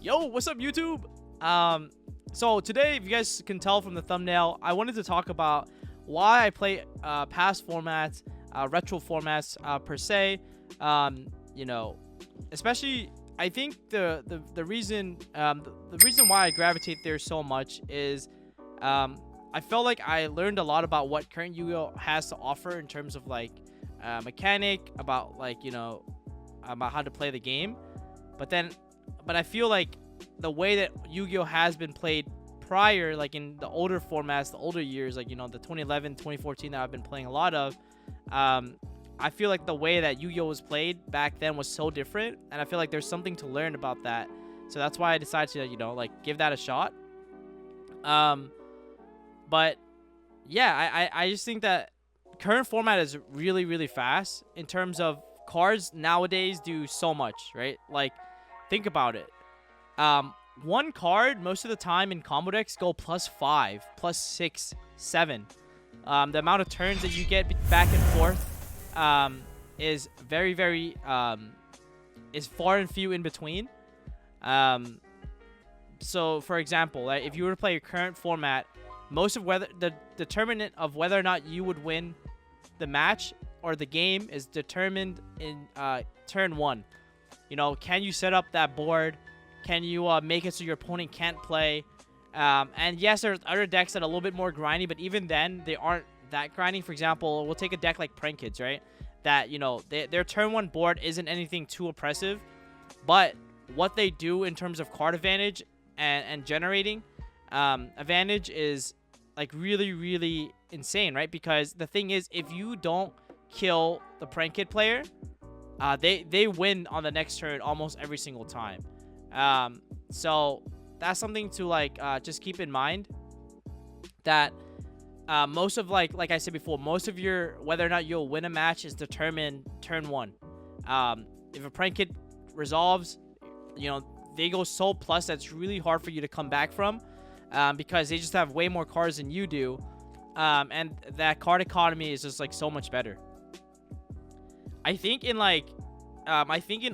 Yo, what's up, YouTube? So today, if you guys can tell from the thumbnail, I wanted to talk about why I play past formats, retro formats per se. You know, especially I think the reason the reason why I gravitate there so much is I felt like I learned a lot about what current Yu-Gi-Oh has to offer in terms of like mechanic, about like about how to play the game, but I feel like the way that Yu-Gi-Oh has been played prior, like in the older formats, the older years, like the 2011, 2014 that I've been playing a lot of, I feel like the way that Yu-Gi-Oh was played back then was so different, and I feel like there's something to learn about that. So that's why I decided to like give that a shot. But yeah, I just think that current format is really fast in terms of cards nowadays do so much, right? Like, think about it. One card most of the time in combo decks go +5, +6, 7. The amount of turns that you get back and forth is very is far and few in between. So for example, right, if you were to play your current format, most of the determinant of whether or not you would win the match or the game is determined in turn 1. Can you set up that board? Can you make it so your opponent can't play? And yes, there's other decks that are a little bit more grindy, but even then, they aren't that grinding. For example, we'll take a deck like Prank Kids, right? That, their turn 1 board isn't anything too oppressive, but what they do in terms of card advantage and generating advantage is like really insane, right? Because the thing is, if you don't kill the Prank Kid player, they win on the next turn almost every single time. So that's something to like just keep in mind, that most of like I said before, most of your whether or not you'll win a match is determined turn 1. If a Prank Kid resolves, they go so plus that's really hard for you to come back from, because they just have way more cards than you do, and that card economy is just like so much better. I think in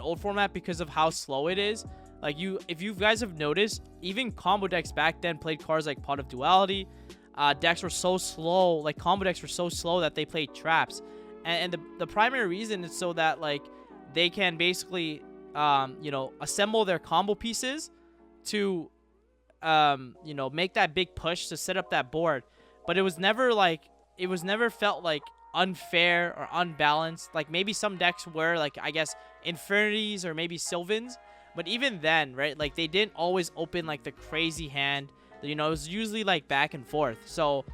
old format, because of how slow it is, like if you guys have noticed, even combo decks back then played cards like Pot of Duality. Decks were so slow, like combo decks were so slow that they played traps, and the primary reason is so that like they can basically assemble their combo pieces to make that big push to set up that board. But it was never felt like unfair or unbalanced. Like maybe some decks were, like, I guess, Infinities or maybe Sylvans, but even then, right, like they didn't always open like the crazy hand. It was usually like back and forth. So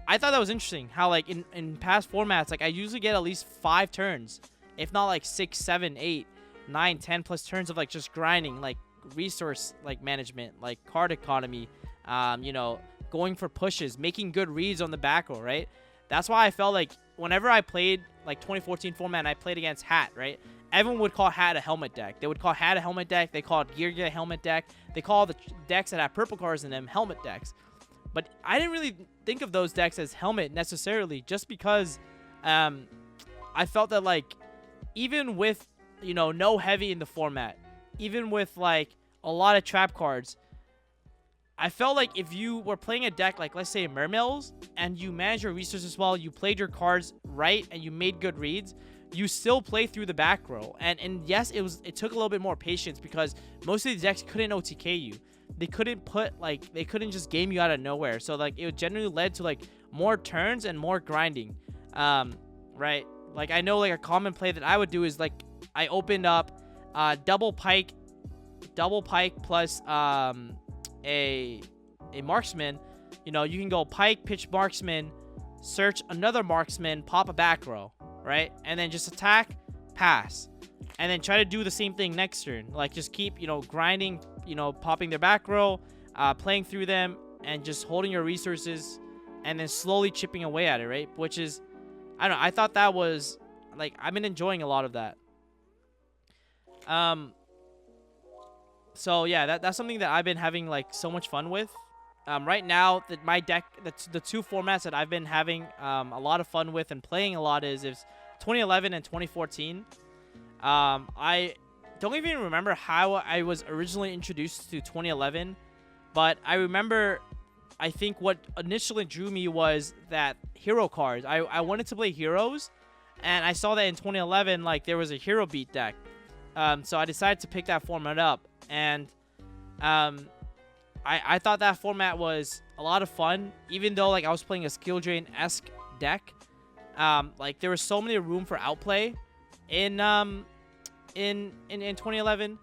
I thought that was interesting how like in past formats, like I usually get at least 5 turns, if not like 6, 7, 8, 9, 10 plus turns of like just grinding, like resource like management, like card economy, going for pushes, making good reads on the back row, right? That's why I felt like whenever I played like 2014 format and I played against Hat, right, everyone would call Hat a helmet deck. They would call Hat a helmet deck. They called Gear a helmet deck. They call the decks that have purple cards in them helmet decks. But I didn't really think of those decks as helmet necessarily, just because I felt that like even with no heavy in the format, even with like a lot of trap cards, I felt like if you were playing a deck like, let's say, Mermails, and you manage your resources well, you played your cards right, and you made good reads, you still play through the back row. And yes, it took a little bit more patience, because most of these decks couldn't OTK you. They couldn't just game you out of nowhere. So like it generally led to like more turns and more grinding. Right? Like I know like a common play that I would do is like I opened up double pike plus a marksman. You can go pike, pitch marksman, search another marksman, pop a back row, right? And then just attack, pass, and then try to do the same thing next turn. Like just keep grinding, popping their back row, playing through them, and just holding your resources, and then slowly chipping away at it, right? Which is, I don't know, I thought that was like, I've been enjoying a lot of that. So yeah, that's something that I've been having like so much fun with. Right now, my deck, the 2 formats that I've been having a lot of fun with and playing a lot is 2011 and 2014. don't even remember how I was originally introduced to 2011, but I remember, I think what initially drew me was that hero cards. I wanted to play heroes, and I saw that in 2011, like, there was a hero beat deck. So I decided to pick that format up, and I thought that format was a lot of fun, even though, like, I was playing a skill drain-esque deck. Like, there was so many room for outplay in 2011.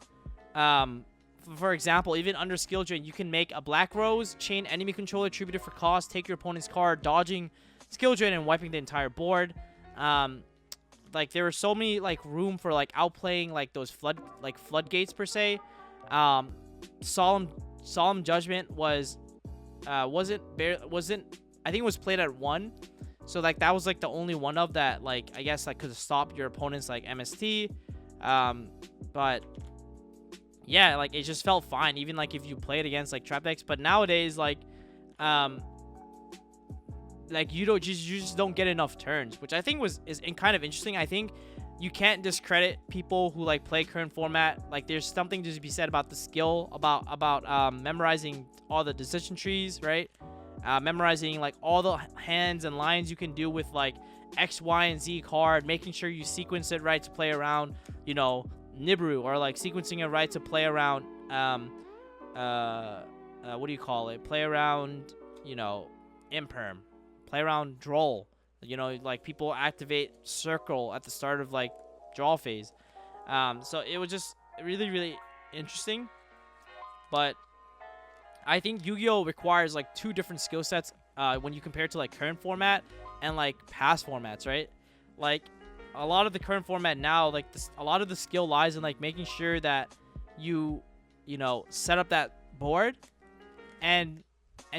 For example, even under skill drain, you can make a black rose, chain enemy controller, attributed for cost, take your opponent's card, dodging skill drain and wiping the entire board. Like, there were so many, like, room for, like, outplaying, like, those floodgates per se. Solemn Judgment wasn't I think it was played at 1. So, like, that was, like, the only one of that, like, I guess, like, could stop your opponent's, like, MST. But yeah, like, it just felt fine, even, like, if you played against, like, trap decks. But nowadays, like, you just don't get enough turns, which I think is kind of interesting. I think you can't discredit people who, like, play current format. Like, there's something to be said about the skill, about memorizing all the decision trees, right? Memorizing, like, all the hands and lines you can do with, like, X, Y, and Z card, making sure you sequence it right to play around, you know, Nibiru, or, like, sequencing it right to play around, what do you call it? Play around, you know, Imperm. Play around Droll. You know, like, people activate Circle at the start of, like, draw phase. So it was just really, really interesting. But I think Yu-Gi-Oh! Requires, like, 2 different skill sets when you compare it to, like, current format and, like, past formats, right? Like, a lot of the current format now, like, a lot of the skill lies in, like, making sure that you know, set up that board, and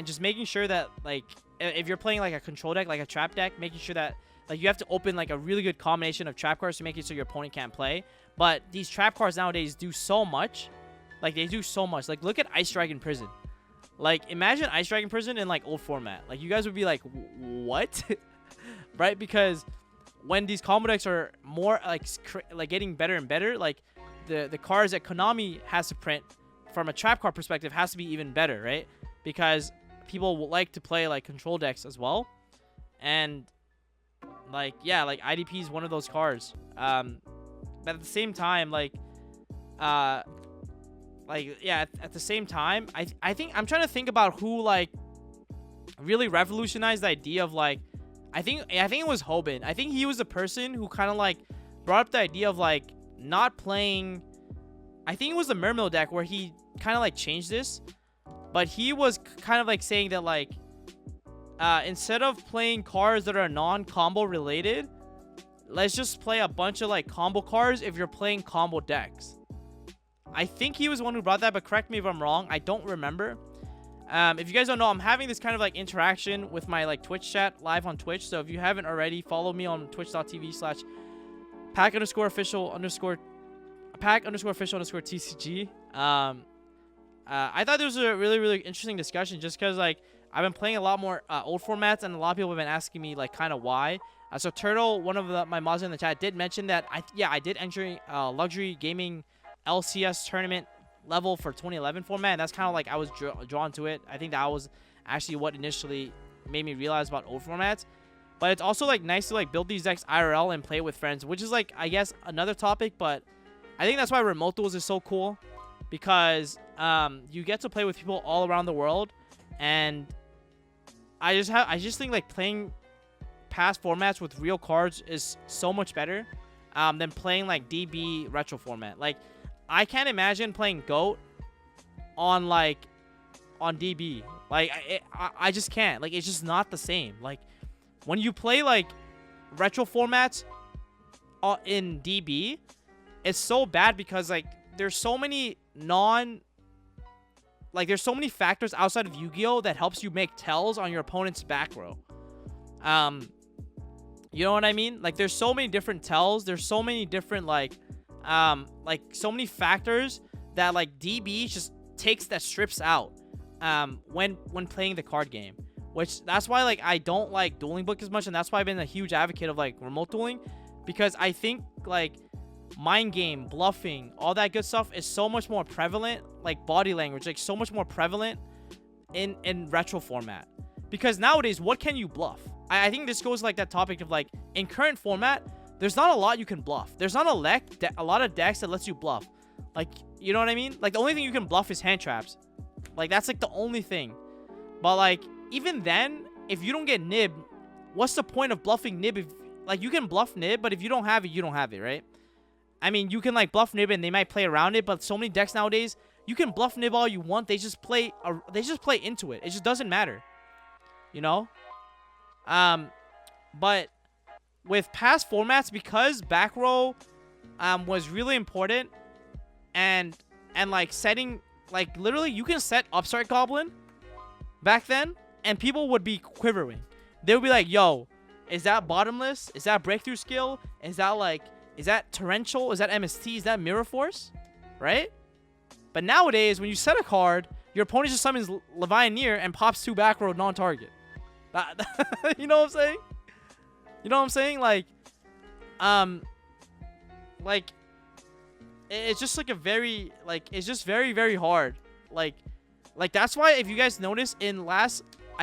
just making sure that, like, if you're playing, like, a control deck, like a trap deck, making sure that, like, you have to open, like, a really good combination of trap cards to make it so your opponent can't play. But these trap cards nowadays do so much. Like, they do so much. Like, look at Ice Dragon Prison. Like, imagine Ice Dragon Prison in, like, old format. Like, you guys would be like, what? Right? Because when these combo decks are more, like getting better and better, like, the cards that Konami has to print from a trap card perspective has to be even better, right? Because people will like to play, like, control decks as well. And, like, yeah, like, IDP is one of those cards. But at the same time, like, yeah, at the same time, I think I'm trying to think about who, like, really revolutionized the idea of, like, I think it was Hoban. I think he was the person who kind of, like, brought up the idea of, like, not playing. I think it was the Mermill deck where he kind of, like, changed this, but he was kind of, like, saying that, like, instead of playing cards that are non-combo related, let's just play a bunch of, like, combo cards if you're playing combo decks. I think he was the one who brought that, but correct me if I'm wrong. I don't remember. If you guys don't know, I'm having this kind of, like, interaction with my, like, Twitch chat live on Twitch. So if you haven't already, follow me on twitch.tv/pack_official_TCG. I thought this was a really, really interesting discussion, just because, like, I've been playing a lot more old formats, and a lot of people have been asking me, like, kind of why. So Turtle, one of my mods in the chat, did mention that I did enter Luxury Gaming LCS tournament level for 2011 format, and that's kind of, like, I was drawn to it. I think that was actually what initially made me realize about old formats. But it's also, like, nice to, like, build these decks IRL and play with friends, which is, like, I guess another topic, but I think that's why remote duels is so cool, because you get to play with people all around the world. And I just think, like, playing past formats with real cards is so much better than playing, like, DB retro format. Like, I can't imagine playing GOAT on DB. Like, I just can't. Like, it's just not the same. Like, when you play, like, retro formats in DB, it's so bad because, like, there's so many there's so many factors outside of Yu-Gi-Oh! That helps you make tells on your opponent's back row. You know what I mean? Like, there's so many different tells. There's so many different, so many factors that, like, DB just strips out when playing the card game. Which, that's why, like, I don't like Dueling Book as much, and that's why I've been a huge advocate of, like, remote dueling, because I think, like, mind game, bluffing, all that good stuff is so much more prevalent, like body language, like so much more prevalent in retro format. Because nowadays, what can you bluff? I think this goes like that topic of like, in current format, there's not a lot you can bluff. There's not a lot of decks that lets you bluff. Like, you know what I mean? Like, the only thing you can bluff is hand traps. Like, that's like the only thing. But like, even then, if you don't get nib, what's the point of bluffing nib? If like, you can bluff nib, but if you don't have it, you don't have it, right? I mean, you can like bluff nib and they might play around it, but so many decks nowadays, you can bluff nib all you want. They just play into it. It just doesn't matter, you know. But with past formats, because back row was really important, and like setting, like literally you can set Upstart Goblin back then and people would be quivering. They would be like, yo, is that bottomless? Is that breakthrough skill? Is that torrential? Is that MST? Is that Mirror Force? Right? But nowadays, when you set a card, your opponent just summons Levianeer and pops 2 back row non-target. You know what I'm saying? You know what I'm saying? Like, it's just like a very, like, it's just very, very hard. Like that's why, if you guys notice, I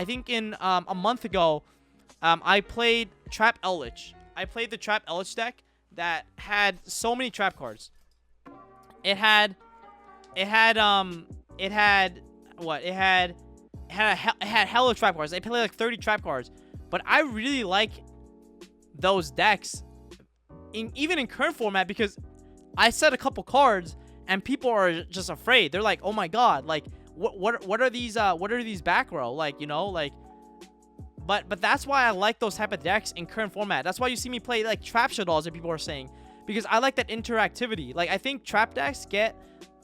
think in a month ago, I played Trap Eldritch. I played the Trap Eldritch deck that had so many trap cards. It had hella trap cards. I played like 30 trap cards. But I really like those decks even in current format, because I set a couple cards and people are just afraid. They're like, "Oh my god, like what are these back row?" Like, you know, like, but that's why I like those type of decks in current format. That's why you see me play like trap shadows that people are saying, because I like that interactivity. Like, I think trap decks get,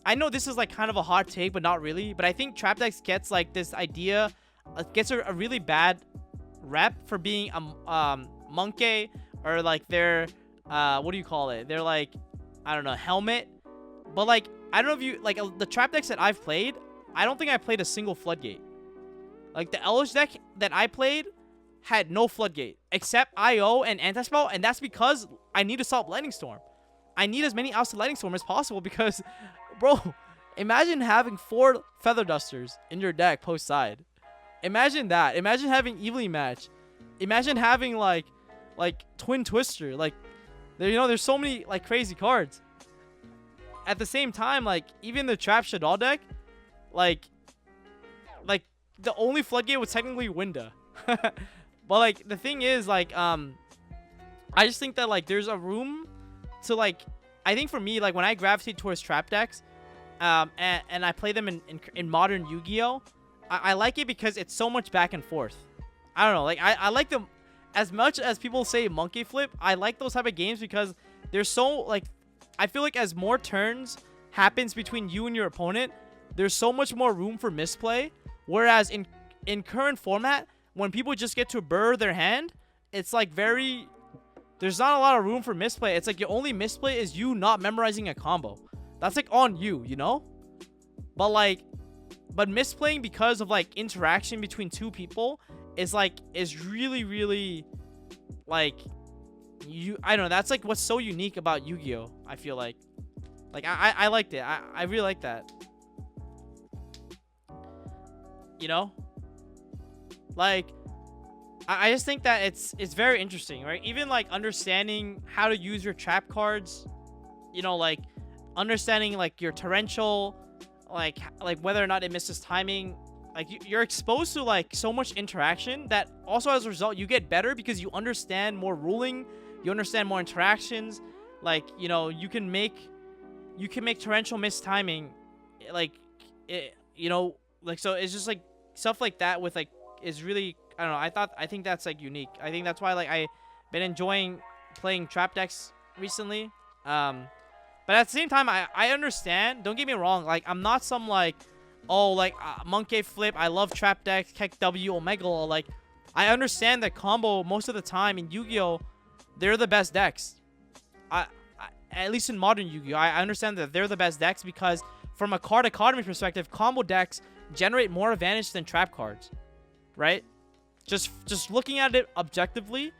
I know this is like kind of a hot take, but not really, but I think trap decks gets like this idea, gets a really bad rep for being a monkey, or like they're what do you call it? They're like, I don't know, helmet. But like, I don't know if you like the trap decks that I've played, I don't think I played a single floodgate. Like, the Eldritch deck that I played had no floodgate except IO and anti-spell, and that's because I need to stop Lightning Storm. I need as many outs to Lightning Storm as possible, because, bro, imagine having 4 Feather Dusters in your deck post side. Imagine that. Imagine having Evenly Match. Imagine having like Twin Twister. Like, you know, there's so many like crazy cards. At the same time, like, even the Trap Shadow deck, like the only floodgate was technically Winda. But like, the thing is, like, I just think that like there's a room to, like, I think for me, like, when I gravitate towards trap decks, and I play them in modern Yu-Gi-Oh, I like it because it's so much back and forth. I don't know, like, I like them as much as people say monkey flip. I like those type of games because they're so, like, I feel like as more turns happens between you and your opponent, there's so much more room for misplay. Whereas in current format, when people just get to burr their hand, it's like there's not a lot of room for misplay. It's like your only misplay is you not memorizing a combo. That's like on you, you know? But misplaying because of like interaction between 2 people is really, really, like, I don't know, that's like what's so unique about Yu-Gi-Oh, I feel like. Like, I liked it. I really like that. You know? Like, I just think that it's very interesting, right? Even like understanding how to use your trap cards, you know, like understanding like your torrential, like whether or not it misses timing. Like, you're exposed to like so much interaction that also, as a result, you get better because you understand more ruling, you understand more interactions. Like, you know, you can make torrential mistiming, like, you know, like, so it's just like stuff like that with like is really, I don't know, I think that's like unique. I think that's why like I've been enjoying playing trap decks recently. But at the same time, I understand, don't get me wrong, like, I'm not some like, oh, like, monkey flip, I love trap decks, Keck W, Omega. Like, I understand that combo most of the time in Yu-Gi-Oh, they're the best decks. At least in modern Yu-Gi-Oh, I understand that they're the best decks because from a card economy perspective, combo decks generate more advantage than trap cards, right? Just looking at it objectively,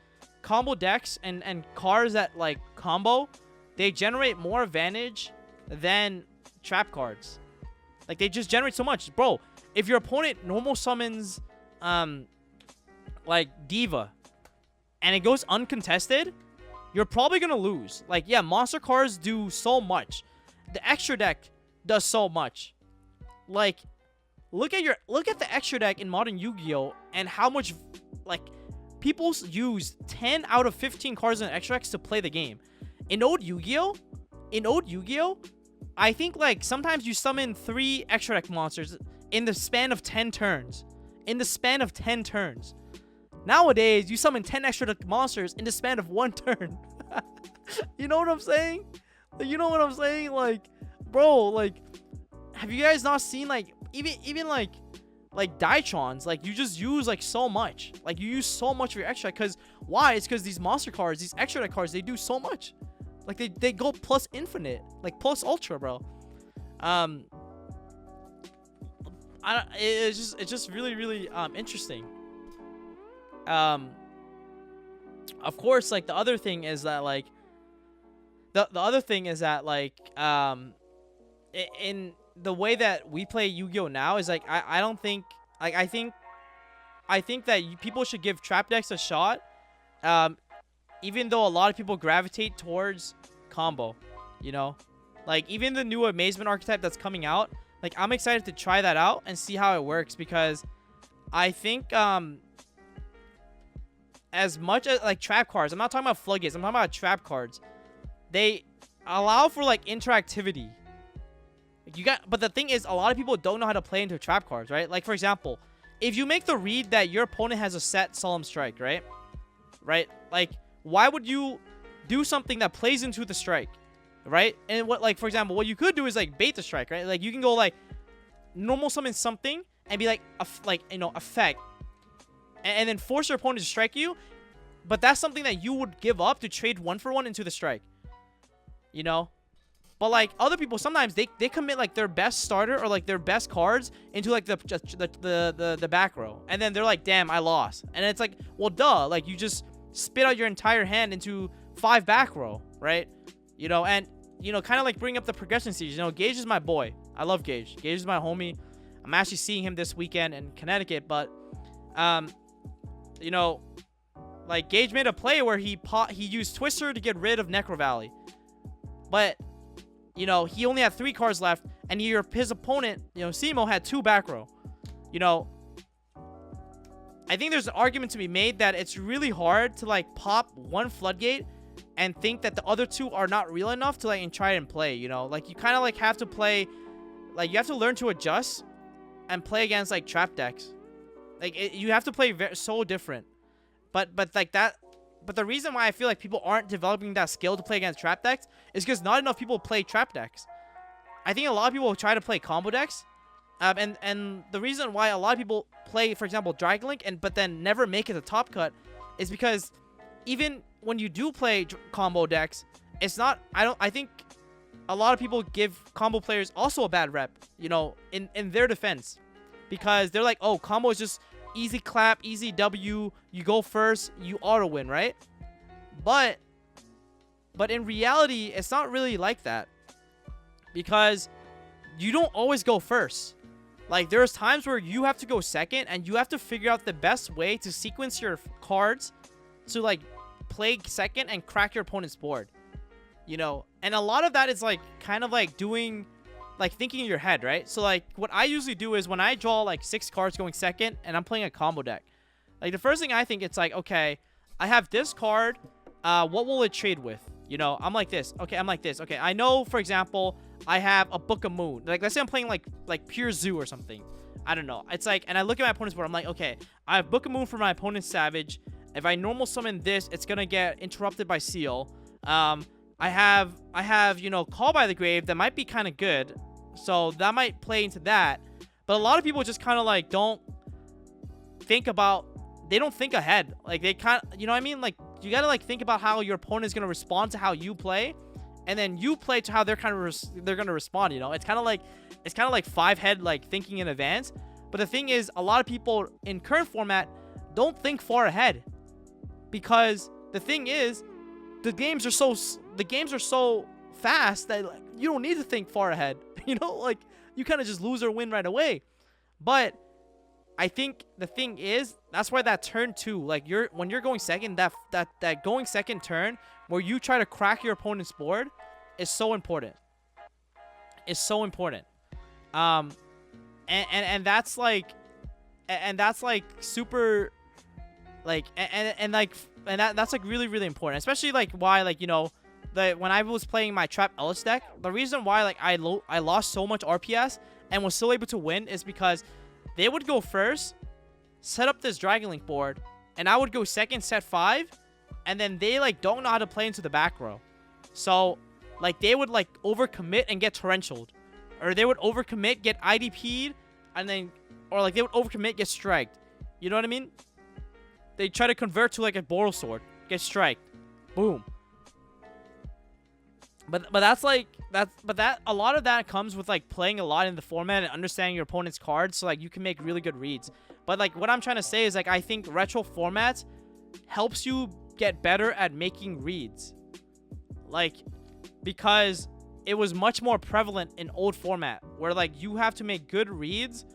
combo decks and cards that like combo, they generate more advantage than trap cards. Like, they just generate so much. Bro, if your opponent normal summons, like, Diva, and it goes uncontested, you're probably going to lose. Like, yeah, monster cards do so much. The extra deck does so much. Like, look at the extra deck in modern Yu-Gi-Oh! And how much, like, people use 10 out of 15 cards in extra decks to play the game. In old Yu-Gi-Oh! I think, like, sometimes you summon 3 extra deck monsters in the span of 10 turns. Nowadays, you summon 10 extra deck monsters in the span of 1 turn. You know what I'm saying? Like, bro, like, have you guys not seen, like, even like Ditrons? Like, you just use, like, so much. Like, you use so much of your extra. Because, why? It's because these monster cards, these extra deck cards, they do so much. Like, they go plus infinite. Like, plus ultra, bro. It's just really, really, interesting. Of course, like, the other thing is that, like, in the way that we play Yu-Gi-Oh now is, like, I don't think, like, I think that people should give trap decks a shot, even though a lot of people gravitate towards combo, you know, like, even the new Amazement archetype that's coming out, like, I'm excited to try that out and see how it works, because I think, as much as, like, trap cards, I'm not talking about floodgates, I'm talking about trap cards, they allow for, like, interactivity. But the thing is, a lot of people don't know how to play into trap cards, right? Like, for example, if you make the read that your opponent has a set Solemn Strike, right? Like, why would you do something that plays into the strike, right? And what, like, for example, what you could do is, like, bait the strike, right? Like, you can go, like, normal summon something and be like, effect, and then force your opponent to strike you. But that's something that you would give up to trade 1-for-1 into the strike, you know? But, like, other people, sometimes they commit, like, their best starter or, like, their best cards into, like, the back row. And then they're like, damn, I lost. And it's like, well, duh. Like, you just spit out your entire hand into 5 back row, right? You know, and, you know, kind of, like, bring up the progression series. You know, Gage is my boy. I love Gage. Gage is my homie. I'm actually seeing him this weekend in Connecticut. But, you know, like, Gage made a play where he used Twister to get rid of Necro Valley. But, you know, he only had 3 cards left, and his opponent, you know, Simo, had 2 back row. You know, I think there's an argument to be made that it's really hard to, like, pop 1 floodgate and think that the other 2 are not real enough to, like, and try and play, you know? Like, you kind of, like, have to play, like, you have to learn to adjust and play against, like, trap decks. Like, you have to play so different. But like, that... But the reason why I feel like people aren't developing that skill to play against trap decks is because not enough people play trap decks. I think a lot of people try to play combo decks. And the reason why a lot of people play, for example, Dragon Link, but then never make it a top cut is because even when you do play combo decks, it's not... I think a lot of people give combo players also a bad rep, you know, in their defense. Because they're like, oh, combo is just... easy clap, easy W, you go first, you auto win, right? But in reality, it's not really like that. Because you don't always go first. Like, there's times where you have to go second, and you have to figure out the best way to sequence your cards to, like, play second and crack your opponent's board. You know? And a lot of that is, like, kind of like doing... like, thinking in your head, right? So, like, what I usually do is when I draw, like, 6 cards going second and I'm playing a combo deck, like, the first thing I think, it's like, okay, I have this card, what will it trade with? You know, I'm like this. Okay, I'm like this. Okay, I know, for example, I have a Book of Moon. Like, let's say I'm playing, like Pure Zoo or something. I don't know. It's like, and I look at my opponent's board, I'm like, okay, I have Book of Moon for my opponent's Savage. If I normal summon this, it's gonna get interrupted by Seal. I have, you know, Call by the Grave that might be kind of good. So that might play into that. But a lot of people just kind of, like, don't think about... they don't think ahead. Like, they kind of... you know what I mean? Like, you gotta, like, think about how your opponent is gonna respond to how you play. And then you play to how they're kind of... they're gonna respond, you know? It's kind of like... it's kind of like 5-head, like, thinking in advance. But the thing is, a lot of people in current format don't think far ahead. Because the thing is... the games are so fast that like, you don't need to think far ahead. You know, like you kind of just lose or win right away. But I think the thing is, that's why that turn 2, like when you're going second, that going second turn where you try to crack your opponent's board is so important. It's so important. And that's like super like that's like really, really important, especially like why, like, you know, when I was playing my Trap Ellis deck, the reason why like I lost so much RPS and was still able to win is because they would go first, set up this Dragon Link board, and I would go second, set 5, and then they like don't know how to play into the back row. So like they would like overcommit and get torrentialed, or they would overcommit, get IDP'd, and then, or like they would overcommit, get striked. You know what I mean? They try to convert to like a Boral Sword, get striked, boom. But that's like that a lot of that comes with like playing a lot in the format and understanding your opponent's cards, so like you can make really good reads. But like what I'm trying to say is like I think retro formats helps you get better at making reads, like because it was much more prevalent in old format where like you have to make good reads,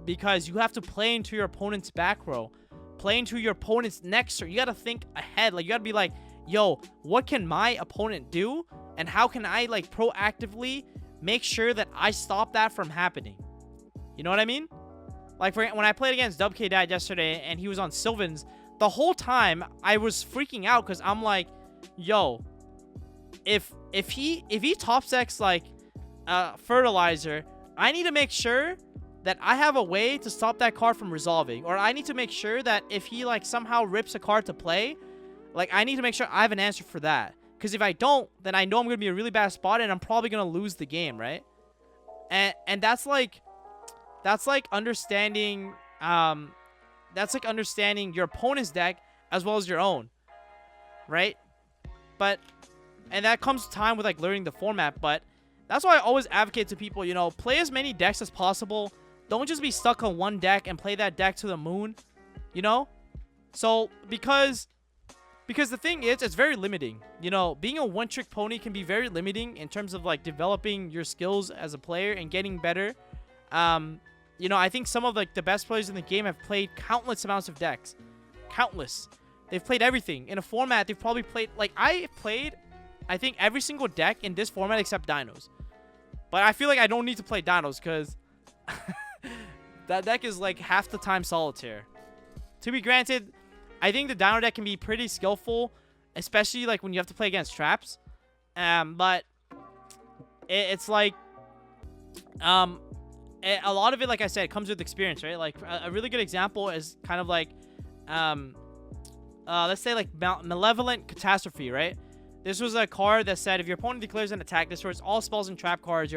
because you have to play into your opponent's back row, play into your opponent's next row. You got to think ahead. Like you got to be like, yo, what can my opponent do, and how can I like proactively make sure that I stop that from happening? You know what I mean? Like when I played against WK Dad yesterday and he was on Sylvans, the whole time I was freaking out because I'm like, yo, if he top decks like Fertilizer, I need to make sure that I have a way to stop that card from resolving, or I need to make sure that if he like somehow rips a card to play, like I need to make sure I have an answer for that. Because if I don't, then I know I'm gonna be in a really bad spot and I'm probably gonna lose the game, right? And that's like understanding understanding your opponent's deck as well as your own, right? And that comes time with like learning the format. But that's why I always advocate to people, you know, play as many decks as possible. Don't just be stuck on one deck and play that deck to the moon, you know? So because the thing is, it's very limiting. You know, being a one-trick pony can be very limiting in terms of like developing your skills as a player and getting better. You know, I think some of like the best players in the game have played countless amounts of decks. Countless. They've played everything. In a format, they've probably played, like I played, I think every single deck in this format except Dinos. But I feel like I don't need to play Dinos because that deck is like half the time solitaire. To be granted, I think the Dino deck can be pretty skillful, especially like when you have to play against traps. But it's like, a lot of it, like I said, comes with experience, right? Like a really good example is kind of like, let's say like Malevolent Catastrophe, right? This was a card that said if your opponent declares an attack, destroys all spells and trap cards,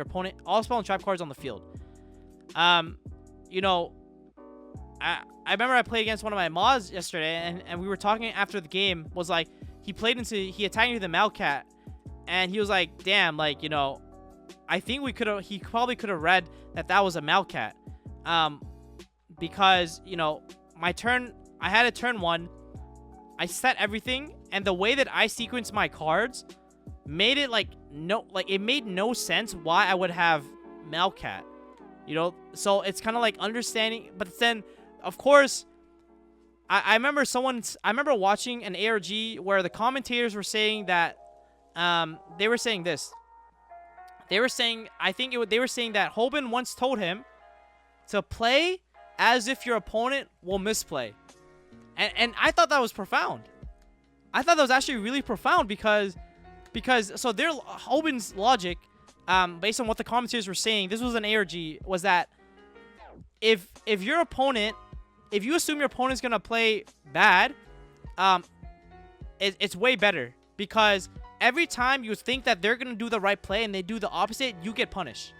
all spell and trap cards on the field. You know, I remember I played against one of my mods yesterday, and we were talking after the game. Was like he attacked into the Malcat, and he was like, damn, like, you know, I think he probably could have read that was a Malcat, because, you know, I had a turn 1, I set everything, and the way that I sequenced my cards made it it made no sense why I would have Malcat, you know. So it's kind of like understanding, but then of course I remember watching an ARG where the commentators were saying that they were saying this. They were saying, they were saying that Hoban once told him to play as if your opponent will misplay. And I thought that was profound. I thought that was actually really profound because so their Hoban's logic, based on what the commentators were saying, this was an ARG, was that if your opponent, if you assume your opponent's gonna play bad, it's way better, because every time you think that they're gonna do the right play and they do the opposite, you get punished.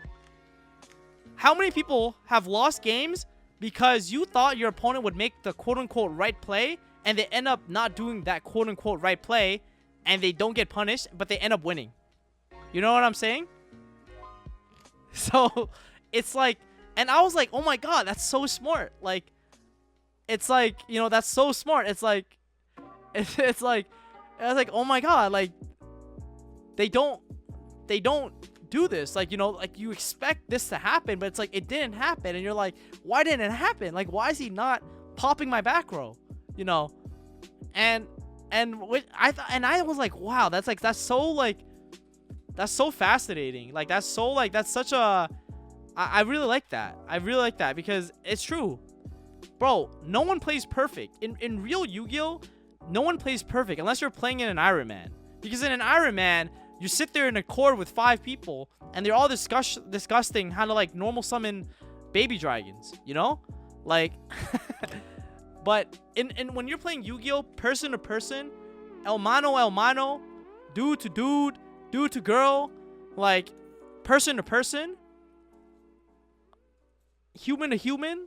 How many people have lost games because you thought your opponent would make the quote-unquote right play, and they end up not doing that quote-unquote right play, and they don't get punished, but they end up winning? You know what I'm saying? So it's like, and I was like, oh my god, that's so smart. Like, it's like, you know, that's so smart. It's like, it's like, I was like, oh my god, like, they don't, they don't do this. Like, you know, like you expect this to happen, but it's like it didn't happen, and you're like, why didn't it happen? Like, why is he not popping my back row? You know, and I was like, wow, that's so fascinating. Like, that's such a I really like that. I really like that because it's true. Bro, no one plays perfect. In real Yu-Gi-Oh, no one plays perfect unless you're playing in an Iron Man. Because in an Iron Man, you sit there in a cord with 5 people and they're all discussing how to like normal summon baby dragons, you know? Like but in when you're playing Yu-Gi-Oh person to person, el mano, dude to girl, like person to person, human to human,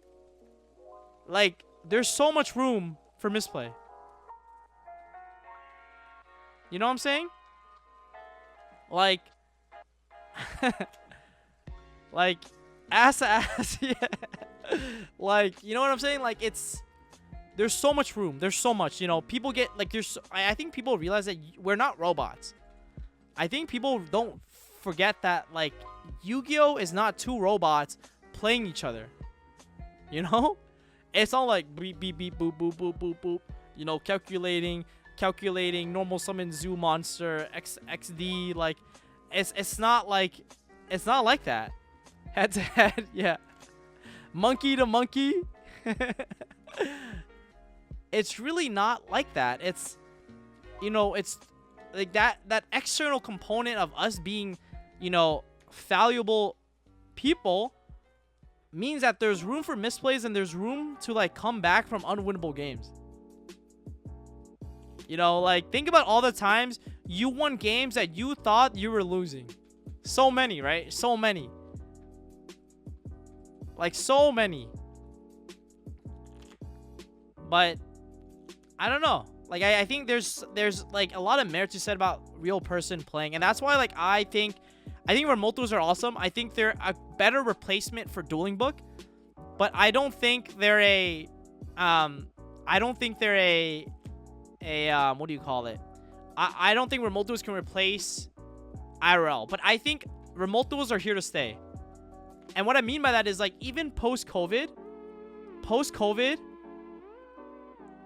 like there's so much room for misplay. You know what I'm saying? Like like ass to ass. Yeah. Like, you know what I'm saying? Like, there's so much room. There's so much, you know, people get like I think people realize that we're not robots. I think people don't forget that, like, Yu-Gi-Oh is not 2 robots playing each other. You know? It's all like beep beep beep boop boop boop boop boop. You know, calculating normal summon zoo monster XD. Like, it's not like that. Head to head, yeah. Monkey to monkey. It's really not like that. It's, you know, it's like that external component of us being, you know, valuable people means that there's room for misplays and there's room to like come back from unwinnable games. You know, like, think about all the times you won games that you thought you were losing. So many, right? So many. Like, so many. But I don't know. Like, I think there's like a lot of merit to said about real person playing, and that's why, like, I think remotos are awesome. I think they're a better replacement for Dueling Book, but I don't think they're a what do you call it? I don't think remotos can replace IRL, but I think remotos are here to stay. And what I mean by that is, like, even post-COVID,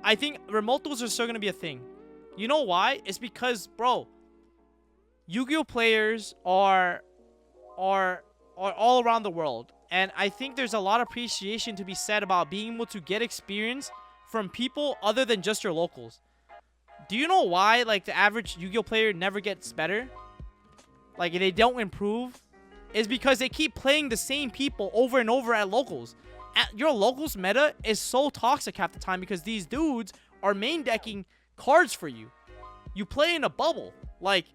I think remotos are still going to be a thing. You know why? It's because, bro, Yu-Gi-Oh players are all around the world. And I think there's a lot of appreciation to be said about being able to get experience from people other than just your locals. Do you know why, like, the average Yu-Gi-Oh player never gets better? Like, they don't improve? Is because they keep playing the same people over and over at locals. Your locals meta is so toxic half the time because these dudes are main decking cards for you. You play in a bubble. Like,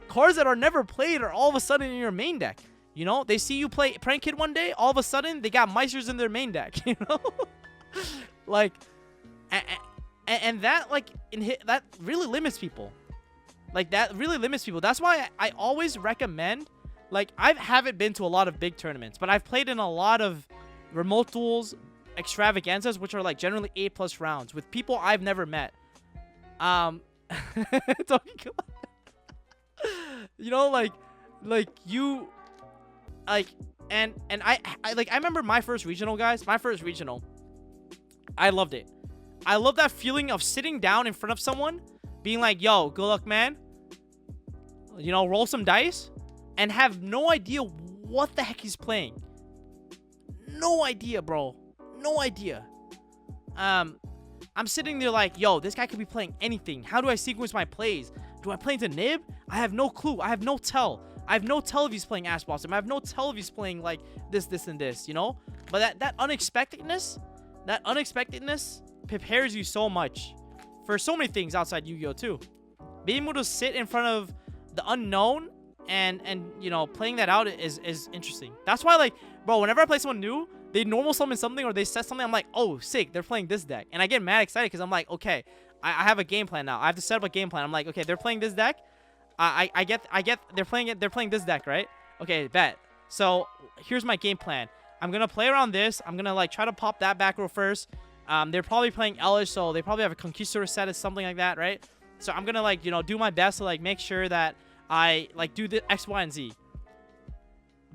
cards that are never played are all of a sudden in your main deck. You know, they see you play Prank Kid one day, all of a sudden they got Meisters in their main deck. You know, like, and that, like, that really limits people. Like, that really limits people. That's why I always recommend, like, I haven't been to a lot of big tournaments, but I've played in a lot of remote duels, extravaganzas, which are like generally 8+ rounds with people I've never met. You know, like you, like, and I remember my first regional, guys. My first regional, I loved it. I love that feeling of sitting down in front of someone, being like, "Yo, good luck, man." You know, roll some dice, and have no idea what the heck he's playing. No idea, bro. No idea. I'm sitting there like, yo, this guy could be playing anything. How do I sequence my plays? Do I play into Nib? I have no clue. I have no tell. I have no tell if he's playing Ash Blossom. I have no tell if he's playing like this, and this, you know? But that unexpectedness prepares you so much for so many things outside Yu-Gi-Oh too. Being able to sit in front of the unknown and you know, playing that out is interesting. That's why, like, bro, whenever I play someone new, they normal summon something or they set something, I'm like, oh, sick, they're playing this deck. And I get mad excited because I'm like, okay, I have a game plan now. I have to set up a game plan. I'm like, okay, they're playing this deck. I get they're playing this deck, right? Okay, bet. So here's my game plan. I'm gonna play around this. I'm gonna, like, try to pop that back row first. They're probably playing Elish, so they probably have a Conquistador set or something like that, right? So I'm gonna, like, you know, do my best to, like, make sure that I like do the X, Y, and Z.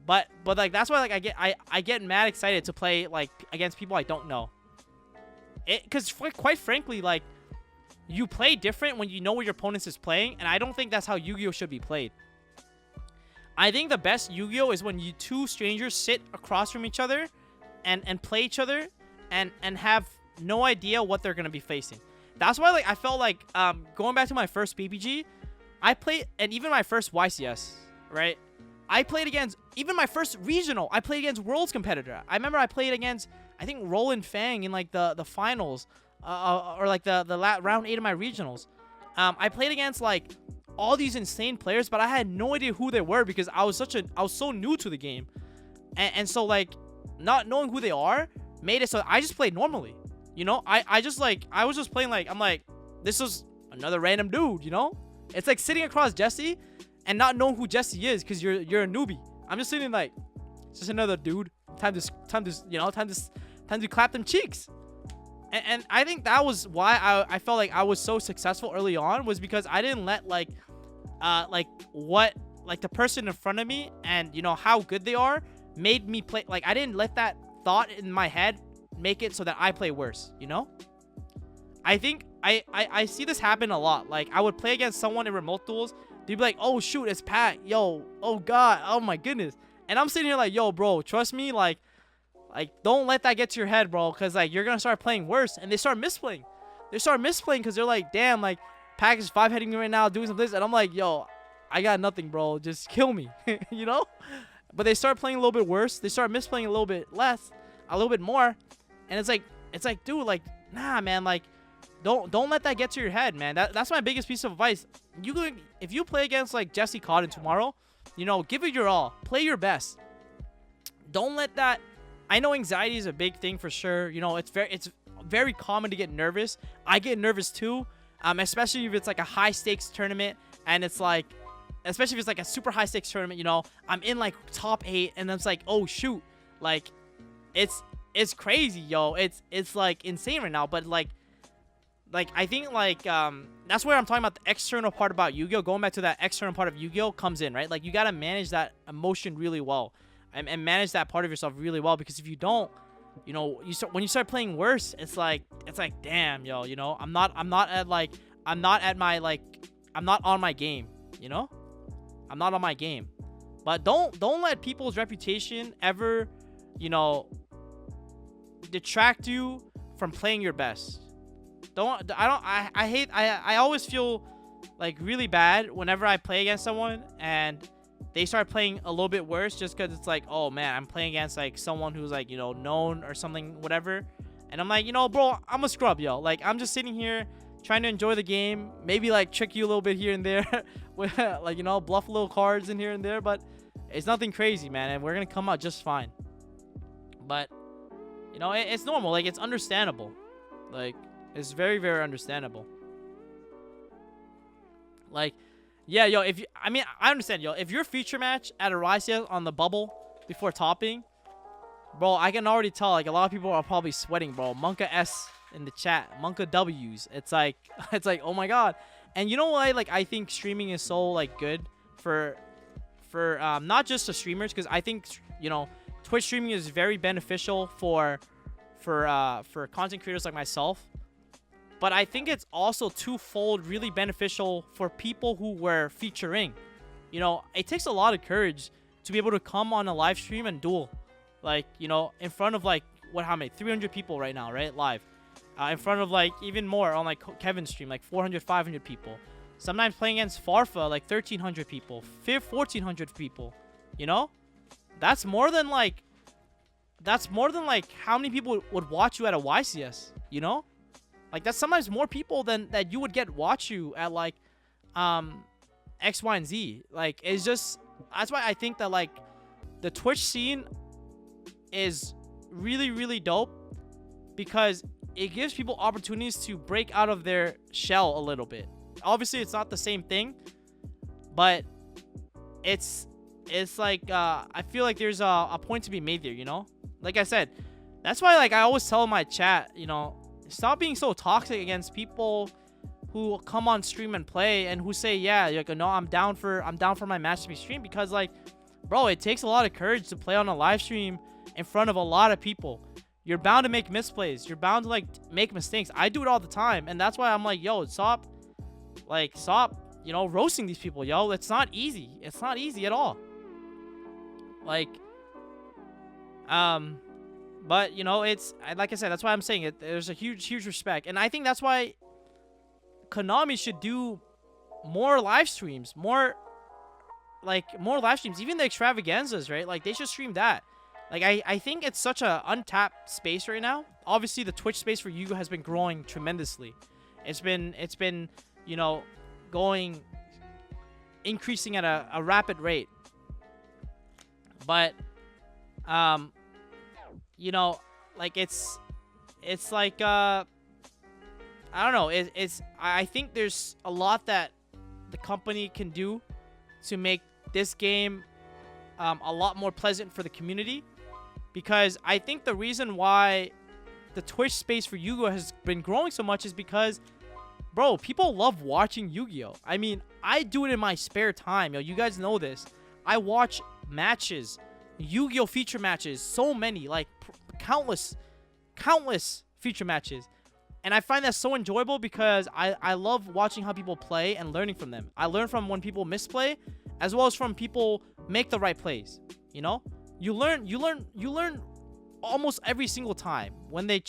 But like that's why like I get mad excited to play like against people I don't know. Because quite frankly, like you play different when you know what your opponent is playing, and I don't think that's how Yu-Gi-Oh should be played. I think the best Yu-Gi-Oh is when you two strangers sit across from each other and play each other and have no idea what they're gonna be facing. That's why like I felt like going back to my first PPG, I played, and even my first YCS, right? I played against, even my first regional, I played against Worlds competitor. I remember I played against, I think, Roland Fang in like the finals, or like the round 8 of my regionals. I played against like all these insane players, but I had no idea who they were because I was so new to the game, and so like not knowing who they are made it so I just played normally. You know, I was just playing like, I'm like, this is another random dude. You know, it's like sitting across Jesse and not knowing who Jesse is because you're a newbie. I'm just sitting like, it's just another dude. Time to clap them cheeks. And I think that was why I felt like I was so successful early on, was because I didn't let like the person in front of me and you know how good they are made me play. Like I didn't let that thought in my head make it so that I play worse. You know, I think I see this happen a lot. Like I would play against someone in remote duels. They'd be like, oh shoot, it's Pat. Yo, oh god, oh my goodness. And I'm sitting here like, yo, bro, trust me, like don't let that get to your head, bro, because like you're gonna start playing worse. And they start misplaying. Because they're like, damn, like Pack is 5-heading me right now, doing some this, and I'm like, yo, I got nothing, bro. Just kill me, you know. But they start playing a little bit worse. They start misplaying a little bit less, a little bit more, and it's like, dude, like, nah, man, like, don't let that get to your head, man. That's my biggest piece of advice. If you play against like Jesse Cotton tomorrow, you know, give it your all. Play your best. Don't let that. I know anxiety is a big thing for sure. You know, it's very common to get nervous. I get nervous too, especially if it's like a high stakes tournament, and it's like, especially if it's like a super high stakes tournament. You know, I'm in like top 8, and it's like, oh shoot, like it's crazy, yo. It's like insane right now, but like I think like that's where I'm talking about the external part about Yu-Gi-Oh. Going back to that external part of Yu-Gi-Oh comes in, right? Like you gotta manage that emotion really well, and manage that part of yourself really well, because if you don't, you know, when you start playing worse, it's like damn, yo, you know, I'm not on my game, you know, I'm not on my game. But don't let people's reputation ever, you know, detract you from playing your best. I always feel like really bad whenever I play against someone and they start playing a little bit worse, just because it's like, oh man, I'm playing against like someone who's like, you know, known or something, whatever. And I'm like, you know, bro, I'm a scrub, yo. Like I'm just sitting here trying to enjoy the game, maybe like trick you a little bit here and there with like, you know, bluff little cards in here and there, but it's nothing crazy, man, and we're gonna come out just fine. But you know, it's normal, like it's understandable, like it's very, very understandable. Like, yeah, yo, I understand, yo. If your feature match at a YCS on the bubble before topping, bro, I can already tell, like, a lot of people are probably sweating, bro. Monka S in the chat, Monka W's. It's like, oh my god. And you know why? Like, I think streaming is so like good for not just the streamers, because I think, you know, Twitch streaming is very beneficial for content creators like myself. But I think it's also twofold really beneficial for people who were featuring. You know, it takes a lot of courage to be able to come on a live stream and duel. Like, you know, in front of like, how many? 300 people right now, right? Live. In front of like even more on like Kevin's stream, like 400, 500 people. Sometimes playing against Farfa, like 1,300 people, 1,400 people. You know? That's more than like how many people would watch you at a YCS, you know? Like, that's sometimes more people than that you would get watch you at, like, X, Y, and Z. Like, it's just... That's why I think that, like, the Twitch scene is really, really dope. Because it gives people opportunities to break out of their shell a little bit. Obviously, it's not the same thing. But it's like, I feel like there's a point to be made there, you know? Like I said, that's why, like, I always tell my chat, you know... Stop being so toxic against people who come on stream and play and who say, yeah, like, no, I'm down for my match to be streamed, because like, bro, it takes a lot of courage to play on a live stream in front of a lot of people. You're bound to make misplays. You're bound to like make mistakes. I do it all the time, and that's why I'm like, yo, stop, you know, roasting these people, yo. It's not easy. It's not easy at all. Like, but you know, it's like I said, that's why I'm saying it. There's a huge respect, and I think that's why Konami should do more live streams, more live streams, even the extravaganzas, right? Like, they should stream that. Like, I think it's such a untapped space right now. Obviously, the Twitch space for Yu-Gi-Oh has been growing tremendously. It's been, you know, increasing at a rapid rate. But, you know, like, it's like, I don't know. I think there's a lot that the company can do to make this game a lot more pleasant for the community. Because I think the reason why the Twitch space for Yu-Gi-Oh has been growing so much is because, bro, people love watching Yu-Gi-Oh. I mean, I do it in my spare time. Yo, you guys know this. I watch matches, Yu-Gi-Oh feature matches, so many, like countless feature matches. And I find that so enjoyable because I love watching how people play and learning from them. I learn from when people misplay, as well as from people make the right plays, you know? You learn almost every single time when they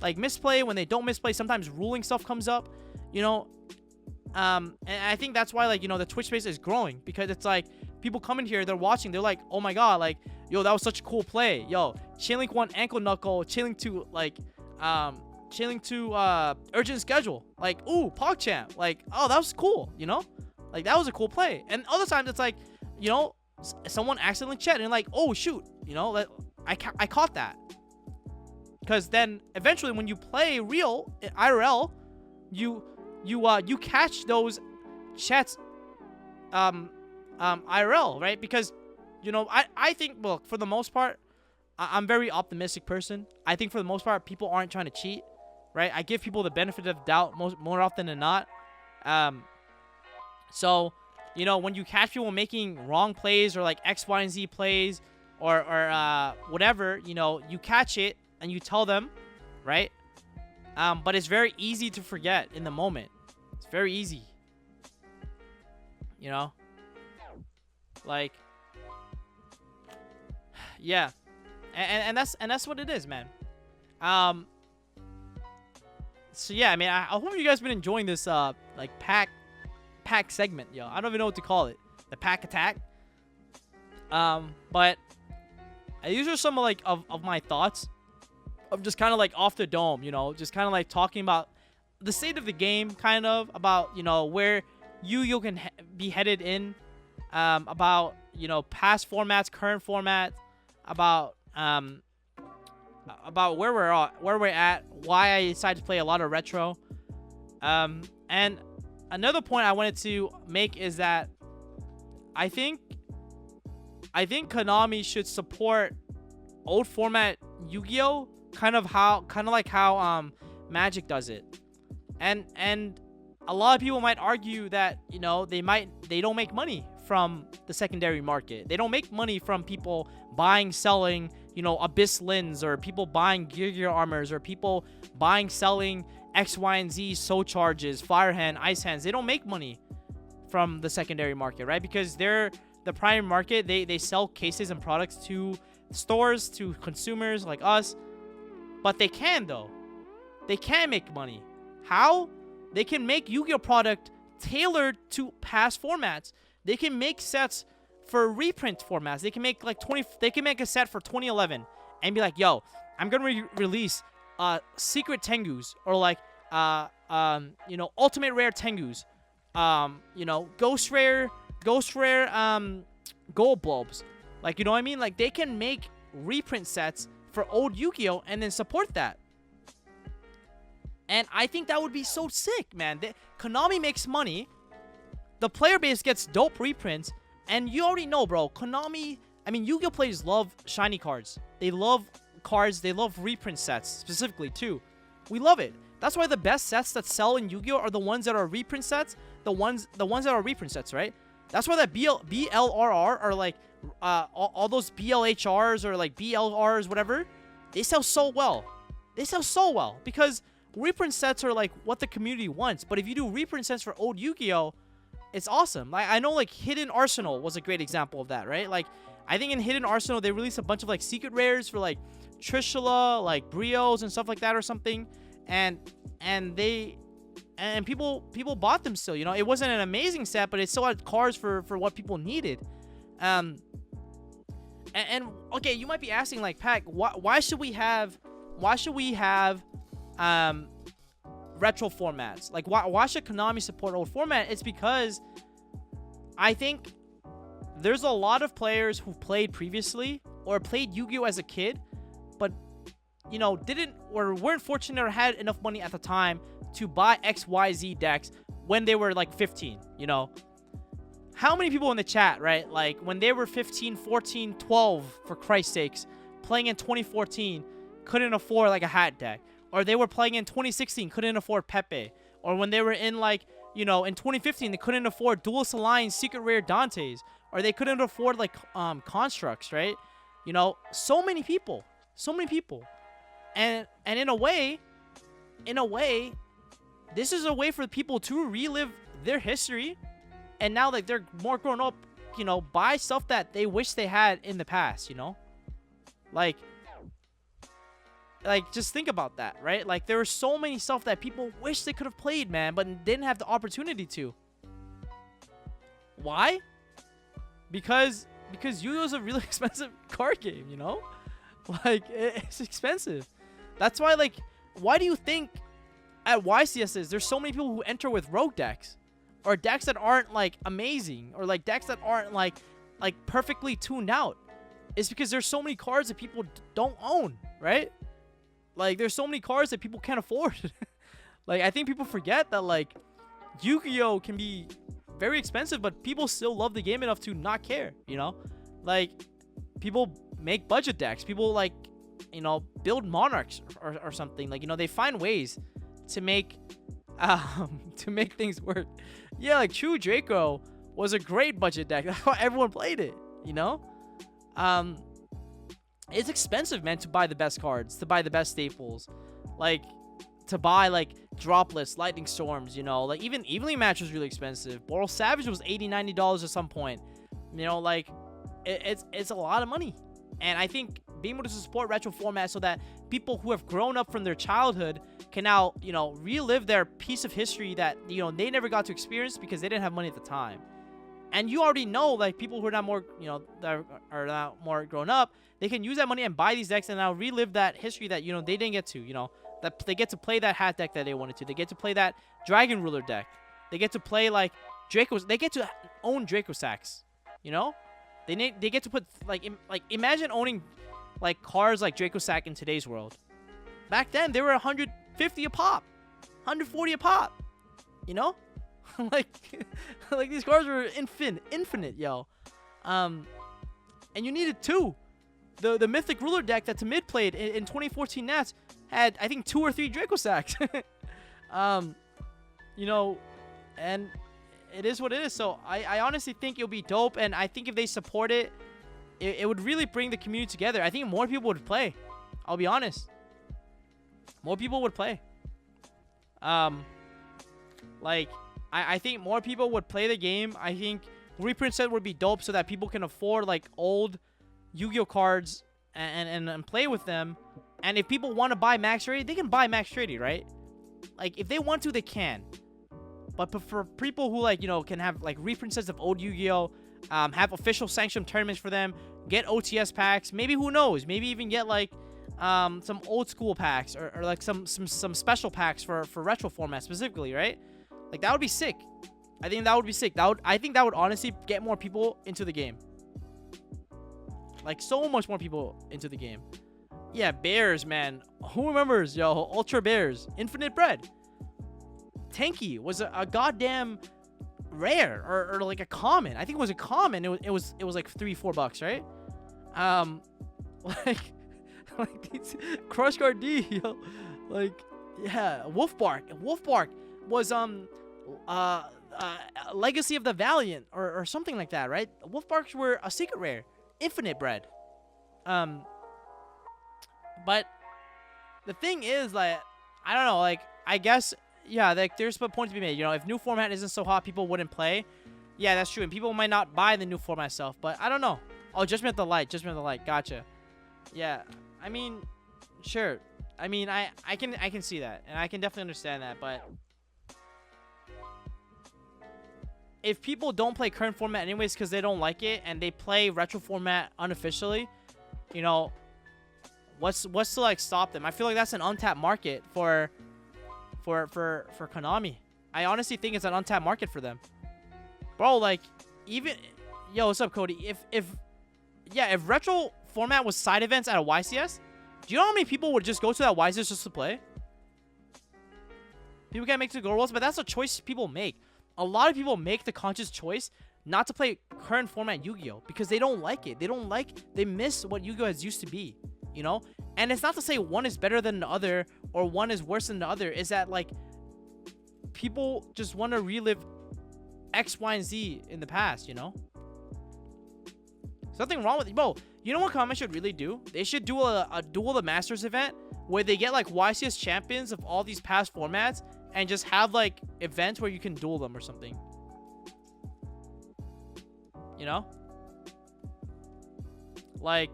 like misplay, when they don't misplay. Sometimes ruling stuff comes up, you know. And I think that's why, like, you know, the Twitch space is growing, because it's like people come in here, they're watching, they're like, oh my god, like, yo, that was such a cool play. Yo, Chainlink 1 ankle knuckle, Chainlink 2 like Chainlink 2 urgent schedule, like, ooh, PogChamp, like, oh, that was cool, you know, like, that was a cool play. And other times it's like, you know, someone accidentally chat and like, oh shoot, you know, I caught that. Because then eventually when you play real IRL, you catch those chats IRL, right? Because, you know, I think, well, for the most part, I'm a very optimistic person. I think for the most part, people aren't trying to cheat, right? I give people the benefit of doubt more often than not. So, you know, when you catch people making wrong plays or like X, Y, and Z plays or whatever, you know, you catch it and you tell them, right? But it's very easy to forget in the moment. It's very easy, you know, like, yeah, and that's what it is, man. So yeah, I mean, I hope you guys been enjoying this like pack segment, yo. I don't even know what to call it. The pack attack. But these are some of my thoughts of just kind of like off the dome, you know, just kind of like talking about the state of the game, kind of about, you know, where Yu-Gi-Oh can be headed in, about, you know, past formats, current formats, about where we're at, why I decided to play a lot of retro, and another point I wanted to make is that I think Konami should support old format Yu-Gi-Oh, kind of like how Magic does it. And a lot of people might argue that, you know, they don't make money from the secondary market. They don't make money from people buying, selling, you know, Abyss Lins, or people buying Gear Armors, or people buying, selling X, Y, and Z Soul Charges, Fire Hand, Ice Hands. They don't make money from the secondary market, right? Because they're the primary market. They sell cases and products to stores, to consumers like us. But they can, though. They can make money. How? They can make Yu-Gi-Oh product tailored to past formats. They can make sets for reprint formats. They can make they can make a set for 2011 and be like, yo, I'm gonna release secret Tengus, or like you know, ultimate rare Tengus, you know, ghost rare gold bulbs. Like, you know what I mean? Like, they can make reprint sets for old Yu-Gi-Oh and then support that. And I think that would be so sick, man. Konami makes money. The player base gets dope reprints. And you already know, bro. Konami, I mean, Yu-Gi-Oh players love shiny cards. They love cards. They love reprint sets, specifically, too. We love it. That's why the best sets that sell in Yu-Gi-Oh are the ones that are reprint sets. The ones that are reprint sets, right? That's why that BLRR are like all those BLHRs or like BLRs, whatever. They sell so well. They sell so well because reprint sets are like what the community wants. But if you do reprint sets for old Yu-Gi-Oh, it's awesome. Like I know like Hidden Arsenal was a great example of that, right? Like I think in Hidden Arsenal they released a bunch of like secret rares for like Trishula, like Brios and stuff like that or something, and people bought them still. You know, it wasn't an amazing set, but it still had cards for what people needed. And okay, you might be asking like, Pac, why should we have retro formats? Like why should Konami support old format? It's because I think there's a lot of players who played previously or played Yu-Gi-Oh as a kid, but you know didn't or weren't fortunate or had enough money at the time to buy XYZ decks when they were like 15. You know, how many people in the chat, right, like when they were 15, 14, 12, for Christ's sakes, playing in 2014 couldn't afford like a hat deck, or they were playing in 2016 couldn't afford Pepe, or when they were in like, you know, in 2015 they couldn't afford Duelist Alliance secret rare Dantes, or they couldn't afford like constructs, right? You know, so many people, and in a way this is a way for people to relive their history, and now like they're more grown up, you know, buy stuff that they wish they had in the past, you know, like just think about that, right? Like there were so many stuff that people wish they could have played, man, but didn't have the opportunity to. Why? Because Yu-Gi-Oh is a really expensive card game, you know? Like it's expensive. That's why, like, why do you think at YCSs there's so many people who enter with rogue decks, or decks that aren't like amazing, or like decks that aren't like perfectly tuned out? It's because there's so many cards that people don't own, right? Like there's so many cards that people can't afford. Like I think people forget that like Yu-Gi-Oh can be very expensive, but people still love the game enough to not care, you know? Like people make budget decks, people like, you know, build monarchs or something, like, you know, they find ways to make things work. Yeah, like True Draco was a great budget deck. That's why everyone played it, you know? It's expensive, man, to buy the best cards, to buy the best staples, like to buy like droplets, lightning storms, you know, like even Evenly Match was really expensive. Boral Savage was $80-90 at some point, you know, like it's a lot of money. And I think being able to support retro formats so that people who have grown up from their childhood can now, you know, relive their piece of history that, you know, they never got to experience because they didn't have money at the time. And you already know, like, people who are not more, you know, that are not more grown up, they can use that money and buy these decks and now relive that history that, you know, they didn't get to, you know, that they get to play that hat deck that they wanted to. They get to play that Dragon Ruler deck. They get to play, like, Draco's. They get to own Draco Sacks, you know? They get to put, like, imagine owning, like, cards like Draco Sack in today's world. Back then, they were 150 a pop, 140 a pop, you know? like these cards were infinite, yo. And you needed two. The Mythic Ruler deck that Tamid played in 2014 Nats had, I think, 2 or 3 Draco Sacks. You know, and it is what it is. So I honestly think it'll be dope, and I think if they support it, it would really bring the community together. I think more people would play. I'll be honest. More people would play. Like, I think more people would play the game. I think reprint set would be dope so that people can afford, like, old Yu-Gi-Oh cards and play with them. And if people want to buy Max Ready, they can buy Max Ready, right? Like, if they want to, they can. But for people who, like, you know, can have, like, reprint sets of old Yu-Gi-Oh, have official sanctioned tournaments for them, get OTS packs, maybe, who knows, maybe even get, like, some old school packs or like some special packs for retro format specifically, right? Like, that would be sick. I think that would be sick. I think that would honestly get more people into the game. Like, so much more people into the game. Yeah, Bears, man. Who remembers, yo? Ultra Bears. Infinite Bread. Tanky was a goddamn rare or like a common. I think it was a common. It was like $3-4, right? like these Crush Card D, yo. Like, Yeah, Wolf Bark was Legacy of the Valiant or something like that, right? Wolf Barks were a secret rare, infinite bread. But the thing is, like, I don't know, like, I guess, yeah, like, there's a point to be made. You know, if new format isn't so hot, people wouldn't play. Yeah, that's true, and people might not buy the new format stuff, but I don't know. Oh, Judgment of the Light, gotcha. Yeah, I mean, sure. I mean, I can see that, and I can definitely understand that, but if people don't play current format anyways because they don't like it, and they play retro format unofficially, you know, what's to like stop them? I feel like that's an untapped market for Konami. I honestly think it's an untapped market for them, bro. Like, even yo, what's up, Cody? If retro format was side events at a YCS, do you know how many people would just go to that YCS just to play? People can't make the Gold Worlds, but that's a choice people make. A lot of people make the conscious choice not to play current format Yu-Gi-Oh! Because they don't like it. They miss what Yu-Gi-Oh! Has used to be, you know? And it's not to say one is better than the other or one is worse than the other. Is that, like, people just want to relive X, Y, and Z in the past, you know? There's nothing wrong with it. Bro, you know what Konami should really do? They should do a Duel the Masters event where they get, like, YCS champions of all these past formats and just have, like, events where you can duel them or something. You know? Like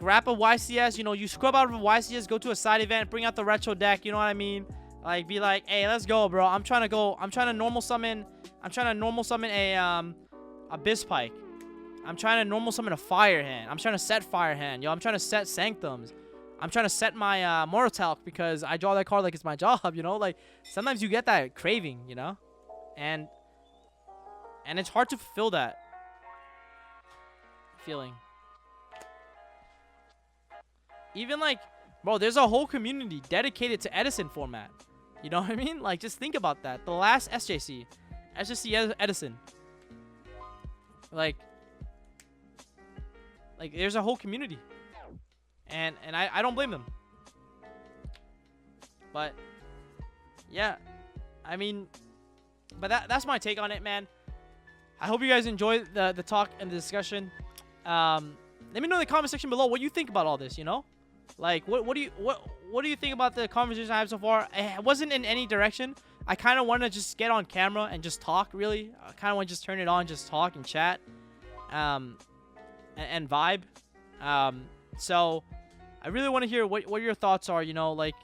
wrap a YCS, you know, you scrub out of a YCS, go to a side event, bring out the retro deck, you know what I mean? Like, be like, hey, let's go, bro. I'm trying to normal summon a Bizpike. I'm trying to normal summon a Fire Hand. I'm trying to set Fire Hand, yo. I'm trying to set Sanctums. I'm trying to set my Mortal because I draw that card like it's my job, you know? Like, sometimes you get that craving, you know? And it's hard to fulfill that feeling. Even, like, bro, there's a whole community dedicated to Edison format. You know what I mean? Like, just think about that. The last SJC Edison. Like, there's a whole community. And I don't blame them. But yeah, I mean, but that's my take on it, man. I hope you guys enjoy the talk and the discussion. Let me know in the comment section below what you think about all this, you know? Like, what do you think about the conversation I have so far? It wasn't in any direction. I kind of want to just get on camera and just talk, really. I kind of want to just turn it on, just talk and chat, and vibe. So I really want to hear what your thoughts are, you know, like,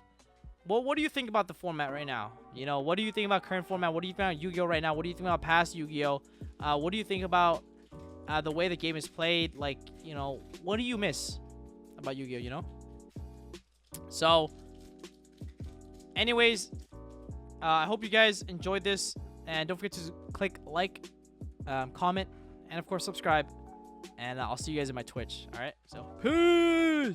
what do you think about the format right now? You know, what do you think about current format? What do you think about Yu-Gi-Oh! Right now? What do you think about past Yu-Gi-Oh! What do you think about the way the game is played? Like, you know, what do you miss about Yu-Gi-Oh!, you know? So, anyways, I hope you guys enjoyed this. And don't forget to click like, comment, and, of course, subscribe. And I'll see you guys in my Twitch. All right? So, peace!